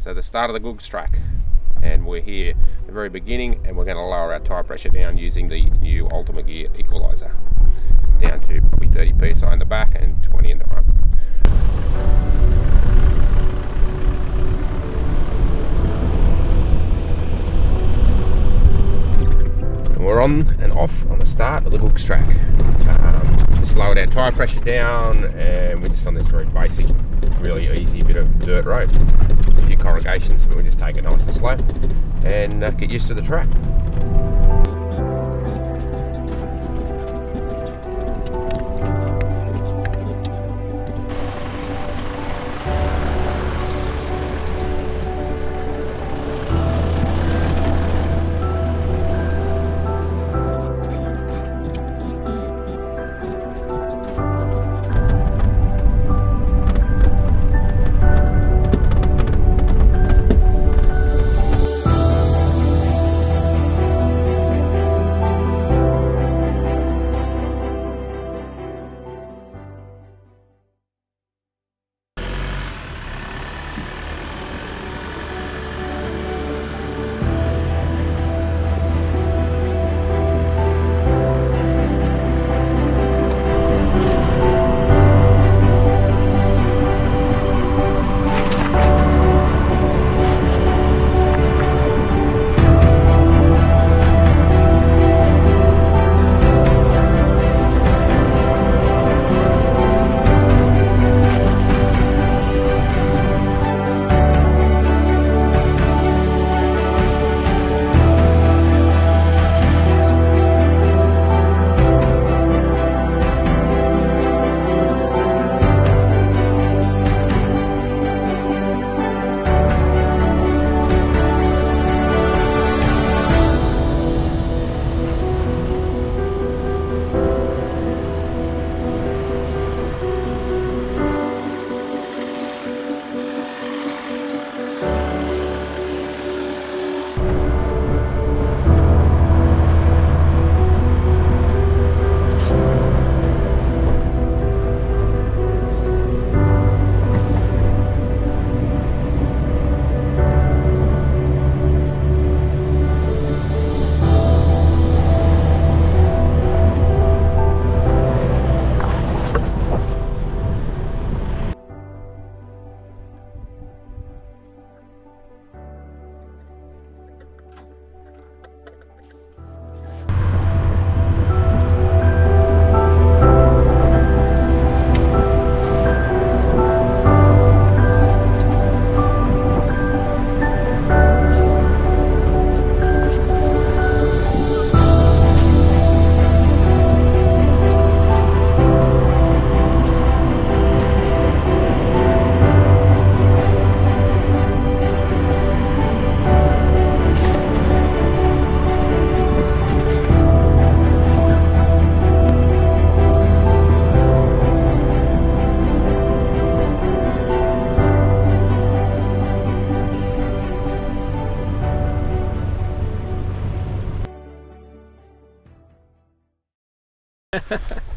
So the start of the Googs track, and we're here at the very beginning, and we're going to lower our tyre pressure down using the new Ultimate Gear Equaliser down to probably 30 psi in the back and 20 in the front. And we're on and off on the start of the Googs track. Just lowered our tyre pressure down, and we're just on this very basic, really easy bit of dirt road. A few corrugations, but we just take it nice and slow and get used to the track.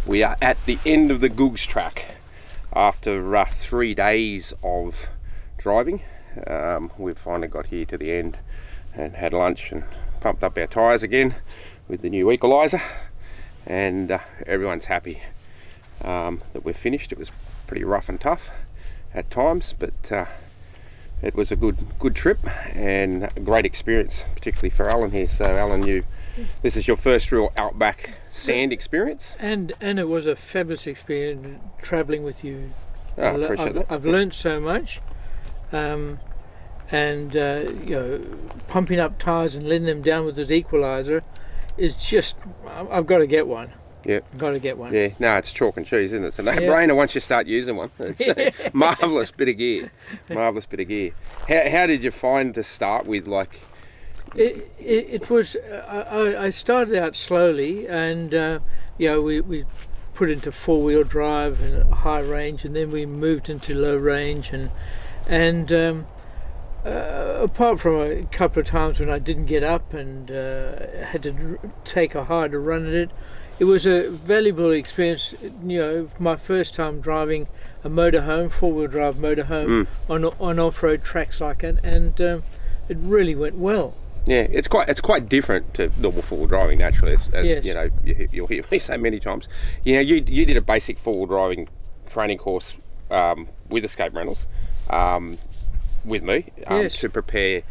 We are at the end of the Googs track after 3 days of driving. We've finally got here to the end and had lunch and pumped up our tyres again with the new Equaliser, and everyone's happy that we've finished. It was pretty rough and tough at times, but it was a good trip and a great experience, particularly for Alan here. So Alan, this is your first real outback sand experience, and it was a fabulous experience travelling with you. I appreciate that. I've learned so much, and pumping up tyres and letting them down with this Equaliser is just, I've got to get one. Yeah, got to get one. Yeah, no, it's chalk and cheese, isn't it? It's a no-brainer once you start using one. It's a marvellous bit of gear. Marvellous bit of gear. How did you find to start with? Like, it was. I started out slowly, and we put into four-wheel drive and high range, and then we moved into low range, and apart from a couple of times when I didn't get up and had to take a harder run at it, it was a valuable experience. You know, my first time driving a motorhome, four-wheel drive motorhome on off-road tracks like that, and it really went well. Yeah, it's quite different to normal four-wheel driving naturally, as Yes. you know, you'll hear me say many times. You know, you did a basic four-wheel driving training course with Escape Rentals with me Yes. to prepare,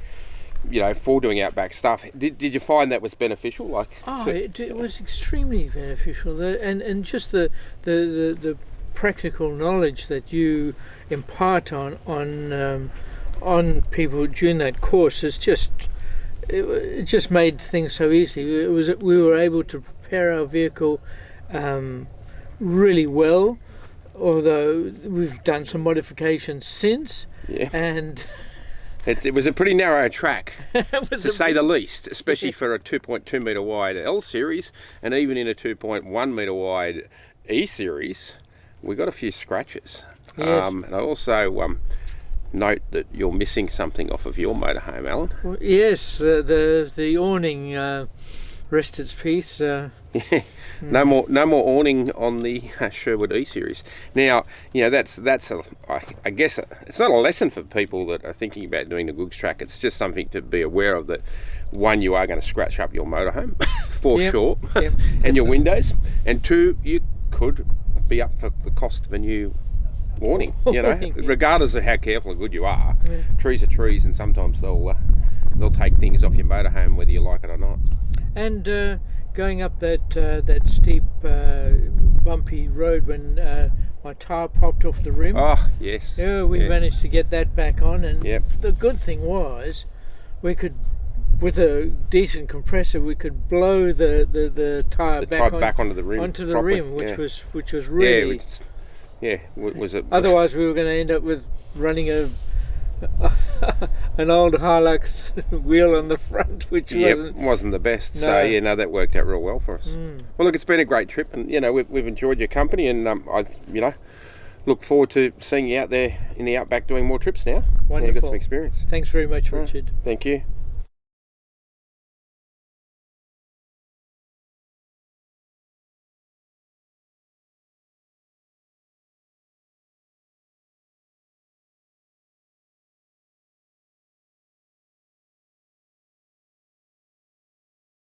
you know, for doing outback stuff. Did you find that was beneficial? Like, It was extremely beneficial, and just the practical knowledge that you impart on people during that course is just. It just made things so easy. We were able to prepare our vehicle really well, although we've done some modifications since. Yeah. And it was a pretty narrow track, was to say the least, especially for a 2.2 metre wide L series, and even in a 2.1 metre wide E series, we got a few scratches. Yes. And I also note that you're missing something off of your motorhome, Alan. Well, yes, the awning rest its peace. No more awning on the Sherwood E series. Now, you know, that's I guess it's not a lesson for people that are thinking about doing the Googs Track. It's just something to be aware of, that one, you are going to scratch up your motorhome for sure, and your windows, and two, you could be up for the cost of a new awning, you know, regardless of how careful and good you are. Trees are trees, and sometimes they'll take things off your motorhome whether you like it or not. And going up that steep bumpy road when my tyre popped off the rim. Oh yes. Yeah, we managed to get that back on, and Yep. the good thing was we could, with a decent compressor, we could blow the tyre back onto the rim, onto the properly. rim, which was really. Was it? Otherwise, we were going to end up with running an old Hilux wheel on the front, which wasn't the best. No. So yeah, no, that worked out real well for us. Well, look, it's been a great trip, and you know, we've enjoyed your company, and I look forward to seeing you out there in the outback doing more trips now. Wonderful. Yeah, you got some experience. Thanks very much, Richard. Thank you.